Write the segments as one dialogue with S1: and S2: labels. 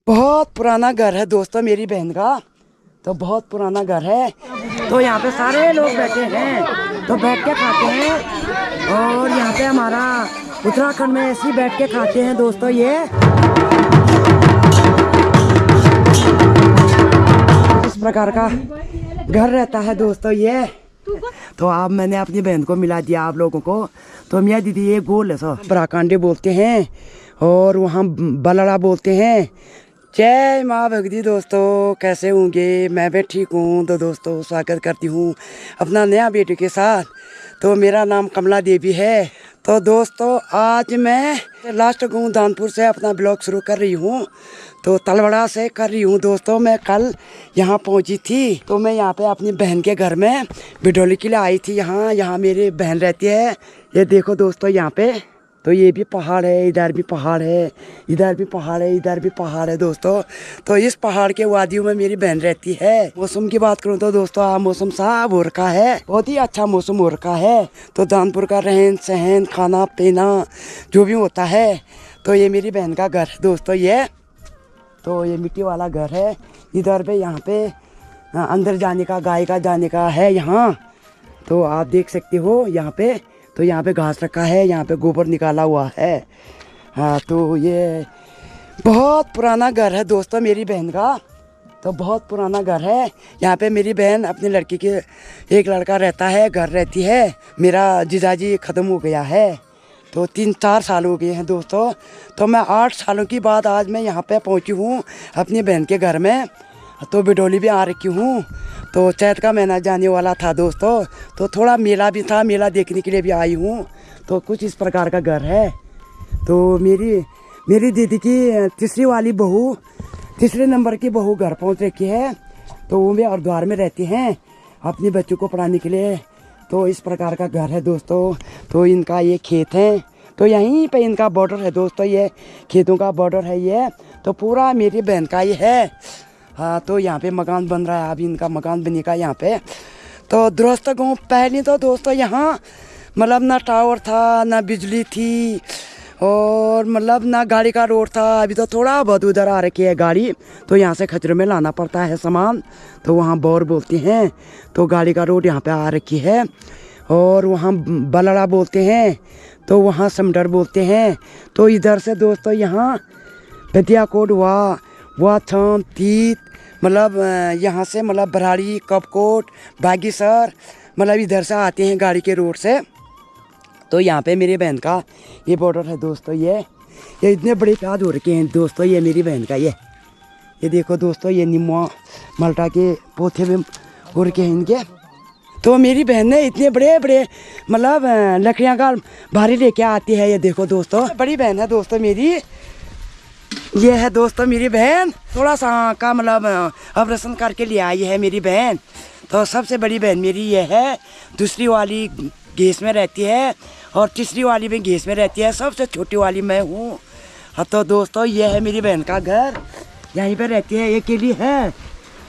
S1: बहुत पुराना घर है दोस्तों मेरी बहन का। तो बहुत पुराना घर है। तो यहाँ पे सारे लोग बैठे हैं तो बैठ के खाते हैं। और यहाँ पे हमारा उत्तराखंड में ऐसे ही बैठ के खाते हैं दोस्तों। ये इस प्रकार का घर रहता है दोस्तों ये। तो अब मैंने अपनी बहन को मिला दिया आप लोगों को। तो मियाँ दीदी ये गोल है सो बराकांडे बोलते हैं और वहाँ बलड़ा बोलते हैं। जय माँ भगवती दोस्तों, कैसे होंगे? मैं भी ठीक हूँ। तो दोस्तों स्वागत करती हूँ अपना नया बेटे के साथ। तो मेरा नाम कमला देवी है। तो दोस्तों आज मैं लास्ट गाँव दानपुर से अपना ब्लॉग शुरू कर रही हूँ। तो तलवड़ा से कर रही हूँ दोस्तों। मैं कल यहाँ पहुँची थी। तो मैं यहाँ पे अपनी बहन के घर में बिडोली के लिए आई थी। यहाँ मेरी बहन रहती है। ये देखो दोस्तों यहाँ पे। तो ये भी पहाड़ है, इधर भी पहाड़ है, इधर भी पहाड़ है, इधर भी पहाड़ है दोस्तों। तो इस पहाड़ के वादियों में मेरी बहन रहती है। मौसम की बात करूँ तो दोस्तों आज मौसम साफ हो रखा है। बहुत ही अच्छा मौसम हो रखा है। तो दानपुर का रहन सहन खाना पीना जो भी होता है। तो ये मेरी बहन का घर दोस्तों ये। तो ये मिट्टी वाला घर है। इधर पे यहाँ पे अंदर जाने का गाय का जाने का है यहाँ। तो आप देख सकते हो यहाँ पे। तो यहाँ पे घास रखा है, यहाँ पे गोबर निकाला हुआ है। हाँ तो ये बहुत पुराना घर है दोस्तों मेरी बहन का। तो बहुत पुराना घर है। यहाँ पे मेरी बहन अपनी लड़की के एक लड़का रहता है, घर रहती है। मेरा जीजाजी ख़त्म हो गया है। तो 3-4 साल हो गए हैं दोस्तों। तो मैं 8 सालों की बाद आज मैं यहाँ पे पहुँची हूँ अपनी बहन के घर में। तो बिडोली भी आ रखी हूँ। तो चैत का महीना जाने वाला था दोस्तों। तो थोड़ा मेला भी था, मेला देखने के लिए भी आई हूँ। तो कुछ इस प्रकार का घर है। तो मेरी दीदी की तीसरे नंबर की बहू घर पहुँच रखी है। तो वो भी हरिद्वार में रहती हैं अपने बच्चों को पढ़ाने के लिए। तो इस प्रकार का घर है दोस्तों। तो इनका ये खेत है। तो यहीं पे इनका बॉर्डर है दोस्तों। ये खेतों का बॉर्डर है ये। तो पूरा मेरी बहन का ही है। हाँ तो यहाँ पे मकान बन रहा है। अभी इनका मकान बनेगा यहाँ पे। तो दुरुस्त गाँव पहले तो दोस्तों यहाँ मतलब ना टावर था, ना बिजली थी, और मतलब ना गाड़ी का रोड था। अभी तो थोड़ा बहुत उधर आ रखी है गाड़ी। तो यहाँ से खचरे में लाना पड़ता है सामान। तो वहाँ बोर बोलते हैं। तो गाड़ी का रोड यहाँ पे आ रखी है। और वहाँ बलड़ा बोलते हैं। तो वहाँ समडर बोलते हैं। तो इधर से दोस्तों यहाँ बेतियाकोट हुआ थम तीत मतलब यहाँ से मतलब बराड़ी कपकोट बागीसर मतलब इधर से आते हैं गाड़ी के रोड से। तो यहाँ पे मेरी बहन का ये बॉर्डर है दोस्तों ये इतने बड़े प्याज हो रखे हैं दोस्तों। ये मेरी बहन का ये देखो दोस्तों। ये नीमुआ मल्टा के पोथे में हो रखे हैं इनके। तो मेरी बहन ने इतने बड़े बड़े मतलब लकड़ियाँ का भारी लेके आती है। ये देखो दोस्तों बड़ी बहन है दोस्तों मेरी। ये है दोस्तों मेरी बहन। थोड़ा सा का मतलब ऑपरेशन करके ले आई है मेरी बहन। तो सबसे बड़ी बहन मेरी ये है। दूसरी वाली गैस में रहती है और तीसरी वाली भी गैस में रहती है। सबसे छोटी वाली मैं हूँ। हाँ तो दोस्तों ये है मेरी बहन का घर। यहीं पे रहती है, अकेली है।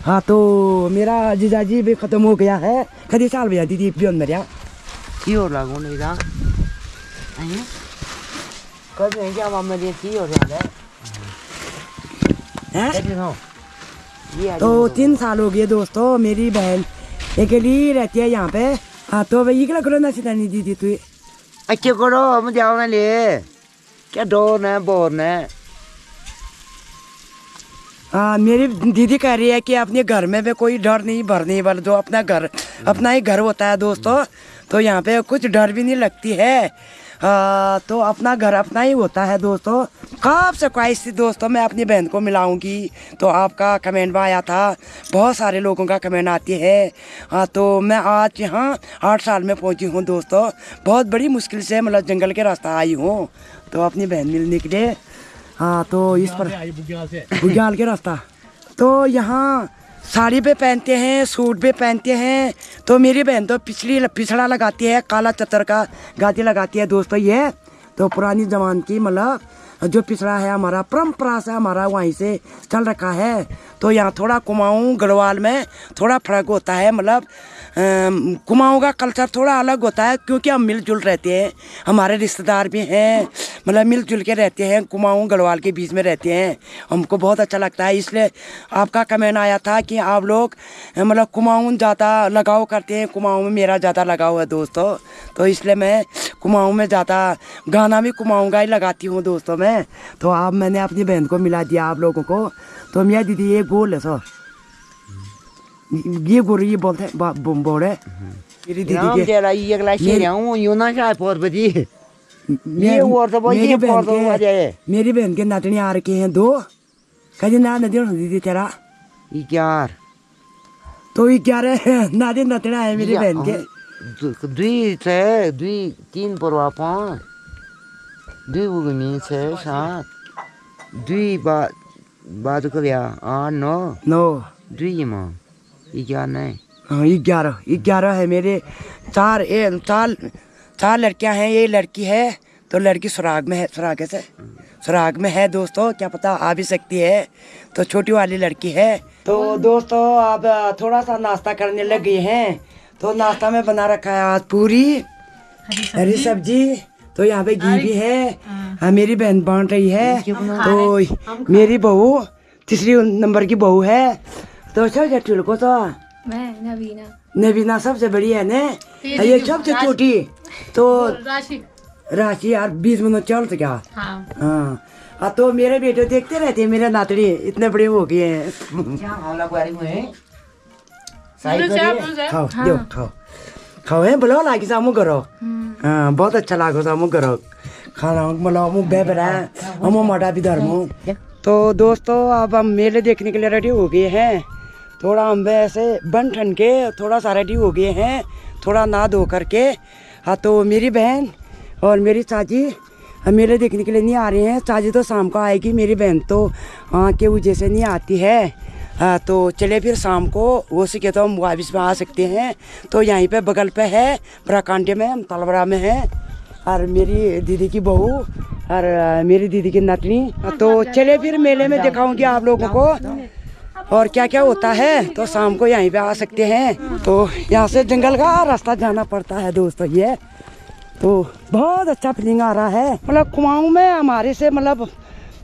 S1: हाँ तो मेरा जीजाजी भी ख़त्म हो गया है। कभी साल भैया दीदी भी अंदर या
S2: और लागू नहीं था कभी नहीं क्या मामा ये थी और याद है।
S1: तो 3 साल हो गए दोस्तों मेरी बहन अकेली रहती है यहाँ पे। हाँ तो भाई क्या करो ना सीतानी दीदी तू
S2: अच्छे करो मुझे आओ ले क्या डोर है बोर है।
S1: मेरी दीदी कह रही है कि अपने घर में भी कोई डर नहीं भरने वाला। जो अपना घर अपना ही घर होता है दोस्तों। तो यहाँ पे कुछ डर भी नहीं लगती है। तो अपना घर अपना ही होता है दोस्तों। कब से ख्वाहिश थी दोस्तों मैं अपनी बहन को मिलाऊंगी। तो आपका कमेंट भी आया था, बहुत सारे लोगों का कमेंट आती है। तो मैं आज यहाँ 8 साल में पहुँची हूँ दोस्तों। बहुत बड़ी मुश्किल से मतलब जंगल के रास्ता आई हूँ तो अपनी बहन मिलने के लिए। हाँ तो इस पर बुग्याल के रास्ता। तो यहाँ साड़ी पे पहनते हैं, सूट पे पहनते हैं। तो मेरी बहन तो पिछड़ा लगाती है, काला चतर का गाती लगाती है दोस्तों ये। तो पुरानी जमाने की मतलब जो पिछड़ा है हमारा परम्परा से हमारा वहीं से चल रखा है। तो यहाँ थोड़ा कुमाऊँ गढ़वाल में थोड़ा फर्क होता है। मतलब कुमाऊं का कल्चर थोड़ा अलग होता है, क्योंकि हम मिलजुल रहते हैं, हमारे रिश्तेदार भी हैं, मतलब मिलजुल के रहते हैं, कुमाऊं गढ़वाल के बीच में रहते हैं, हमको बहुत अच्छा लगता है। इसलिए आपका कमेंट आया था कि आप लोग मतलब कुमाऊं ज़्यादा लगाव करते हैं, कुमाऊं में मेरा ज़्यादा लगाव है दोस्तों, तो इसलिए मैं कुमाऊं में ज़्यादा गाना भी कुमाऊं का ही लगाती हूँ दोस्तों मैं। तो अब मैंने अपनी बहन को मिला दिया आप लोगों को। तो मियाँ दीदी ये गोल है सो, ये गोल ये बोलते हैं बोल है मेरी दीदी के मेरी बहन के नातनी आ रखे हैं दो। कहीं ना नदी दीदी तेरा
S2: 11
S1: तो 11 नादी नतना है मेरी बहन के।
S2: 2 3 परवा 5 2 उगमी 6 7 2 बाद को लिया 8 9 2 मां 11 नहीं।
S1: हाँ 11 है मेरे। चार लड़कियां हैं, ये लड़की है तो लड़की सुराग में है, सुराग में है दोस्तों, क्या पता आ भी सकती है, तो छोटी वाली लड़की है। तो दोस्तों अब थोड़ा सा नाश्ता करने लग गए हैं। तो नाश्ता में बना रखा है आज पूरी हरी सब्जी, तो यहाँ पे घी भी है, मेरी बहन बांट रही है, तो मेरी बहू तीसरी नंबर की बहू है। तो सबसे ठुल को तो नवीना सबसे बड़ी है ने, ये सबसे छोटी तो राशि यार 20 मिनट चल तो क्या। हाँ तो मेरे बेटे देखते रहते हैं, मेरे नातड़ी इतने बड़े हो गए हैं। खाओ है बोलो लागी सामू करो। हाँ बहुत अच्छा लागो सामू करो खाना मतलब मुँह बह बरा हम मटा भी धर्म। तो दोस्तों अब हम मेले देखने के लिए रेडी हो गए हैं। थोड़ा हम ऐसे बन ठन के थोड़ा सा रेडी हो गए हैं, थोड़ा नहा धो करके। हाँ तो मेरी बहन और मेरी चाची मेले देखने के लिए नहीं आ रही हैं। चाची तो शाम को आएगी, मेरी बहन तो के वजह से नहीं आती है। हाँ तो चले फिर शाम को वो सीखे तो हम वापस में आ सकते हैं। तो यहीं पे बगल पे है ब्राकांडे में, हम तलबरा में है, और मेरी दीदी की बहू और मेरी दीदी की नतनी। तो चले फिर मेले में दिखाऊंगी आप लोगों को और क्या क्या होता है। तो शाम को यहीं पे आ सकते हैं। तो यहाँ से जंगल का रास्ता जाना पड़ता है दोस्तों ये। तो बहुत अच्छा फीलिंग आ रहा है, मतलब कुमाऊं में हमारे से मतलब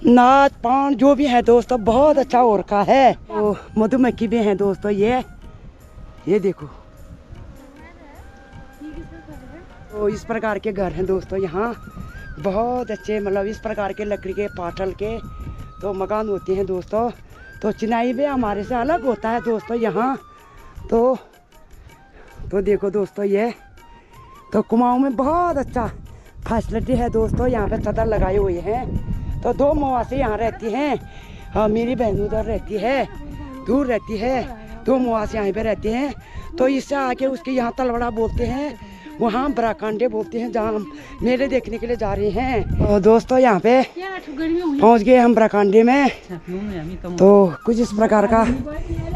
S1: नाच पान जो भी है दोस्तों बहुत अच्छा हो रखा है। तो मधुमक्खी भी हैं दोस्तों ये देखो। तो इस प्रकार के घर हैं दोस्तों यहाँ, बहुत अच्छे मतलब इस प्रकार के लकड़ी के पाटल के तो मकान होते हैं दोस्तों। तो चिनाई भी हमारे से अलग होता है दोस्तों यहाँ। तो देखो दोस्तों ये तो कुमाऊं में बहुत अच्छा फैसिलिटी है दोस्तों। यहाँ पे चादर लगाए हुए हैं। तो 2 मवासी यहाँ रहती हैं, मेरी बहन उधर रहती है, दूर रहती है, 2 मवासी यहाँ पे रहते हैं। तो इससे आके उसके यहाँ तलवड़ा बोलते हैं, वहाँ ब्राकांडे बोलते हैं, जहाँ हम मेले देखने के लिए जा रहे हैं। तो दोस्तों यहाँ पे पहुँच गए हम ब्राकांडे में। तो कुछ इस प्रकार का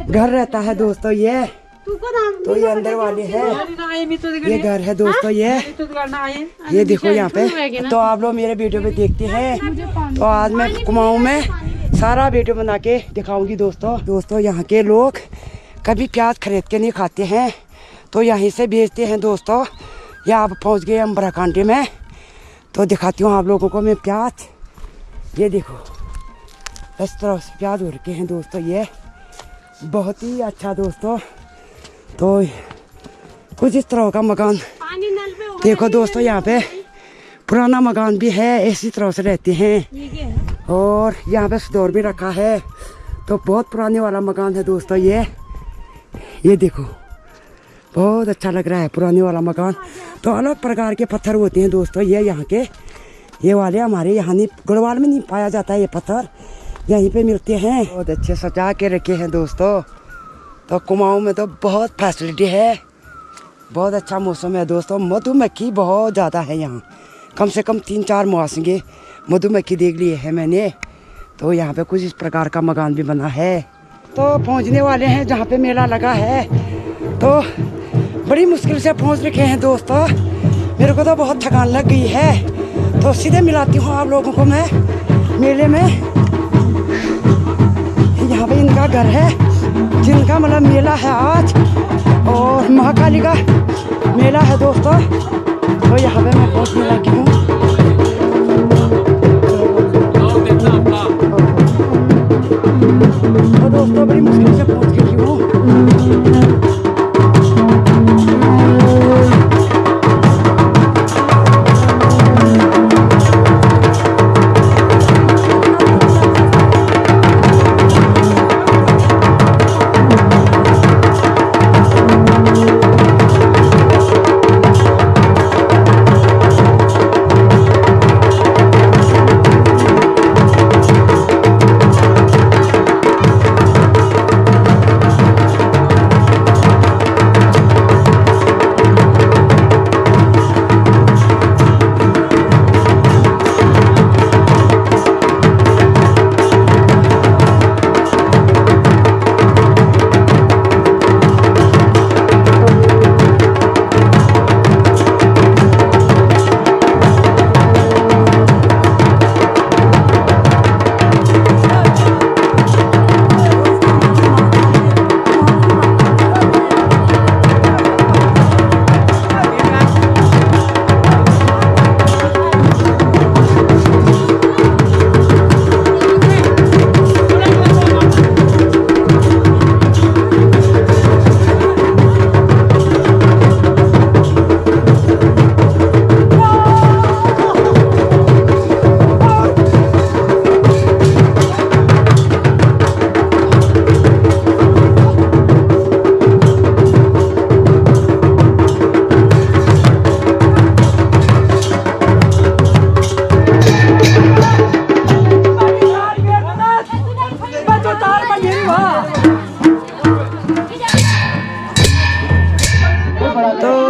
S1: घर रहता है दोस्तों ये। तो ये अंदर वाले है, ये घर है दोस्तों ये देखो यहाँ पे। तो आप लोग मेरे वीडियो पे देखते हैं। तो आज मैं कुमाऊं में सारा वीडियो बना के दिखाऊंगी दोस्तों यहाँ के लोग कभी प्याज खरीद के नहीं खाते हैं, तो यहीं से बेचते हैं दोस्तों। यहाँ आप पहुँच गए हम ब्राकांडे में। तो दिखाती हूँ आप लोगों को मैं प्याज, ये देखो इस तरह से प्याज हो रखे हैं दोस्तों ये, बहुत ही अच्छा दोस्तों। तो कुछ इस तरह का मकान देखो दोस्तों, यहाँ पे पुराना मकान भी है, इसी तरह से रहते हैं। और यहाँ पे स्टोर भी रखा है, तो बहुत पुराने वाला मकान है दोस्तों ये देखो बहुत अच्छा लग रहा है पुराने वाला मकान। तो अलग प्रकार के पत्थर होते हैं दोस्तों ये यहाँ के, ये वाले हमारे यहाँ नहीं, गढ़वाल में नहीं पाया जाता है ये पत्थर, यहीं पे मिलते हैं। बहुत अच्छे सजा के रखे हैं दोस्तों। तो कुमाऊं में तो बहुत फैसिलिटी है, बहुत अच्छा मौसम है दोस्तों। मधुमक्खी बहुत ज़्यादा है यहाँ, कम से कम 3-4 मौसंगे मधुमक्खी देख लिए है मैंने। तो यहाँ पे कुछ इस प्रकार का मकान भी बना है। तो पहुँचने वाले हैं जहाँ पे मेला लगा है। तो बड़ी मुश्किल से पहुँच रखे हैं दोस्तों, मेरे को तो बहुत थकान लग गई है। तो सीधे मिलाती हूँ आप लोगों को मैं मेले में। यहाँ पे इनका घर है जिनका मतलब मेला है आज, और महाकाली का मेला है दोस्तों। तो यहाँ पे मैं पहुँचने लगी हूँ। तो दोस्तों बड़ी मुश्किल से पहुँच गई हूँ।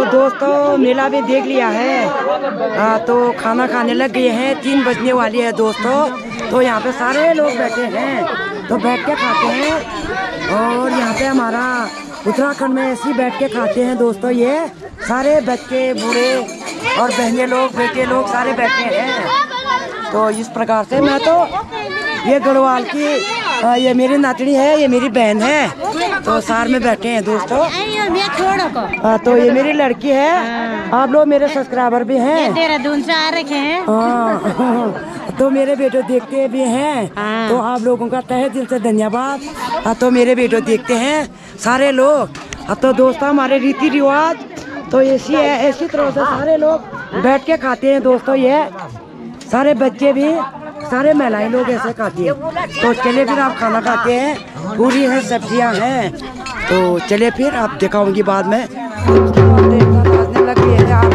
S1: दोस्तों मेला भी देख लिया है। तो खाना खाने लग गए हैं, 3 बजने वाली है दोस्तों। तो यहाँ पे सारे लोग बैठे हैं, तो बैठ के खाते हैं। और यहाँ पे हमारा उत्तराखंड में ऐसे ही बैठ के खाते हैं दोस्तों। ये सारे बच्चे बूढ़े और बहने लोग बेटे लोग सारे बैठे हैं। तो इस प्रकार से मैं तो ये गढ़वाल की ये मेरी नातनी है, ये मेरी बहन है। तो सार में बैठे हैं दोस्तों। तो ये मेरी लड़की है। आप लोग मेरे सब्सक्राइबर भी हैं।
S3: देहरादून से आ रखे हैं।
S1: तो मेरे बेटो देखते भी हैं। तो आप लोगों का तहे दिल से धन्यवाद। तो मेरे बेटो देखते हैं सारे लोग। तो दोस्तों हमारे रीति रिवाज तो ऐसी है, ऐसी तरह से सारे लोग बैठ के खाते हैं दोस्तों। ये सारे बच्चे भी, सारे महिलाएं लोग ऐसे खाती हैं। तो चलिए फिर आप खाना खाते हैं। पूरी है, सब्जियां हैं। तो चलिए फिर आप दिखाऊंगी बाद में। उसके बाद लग गई है आप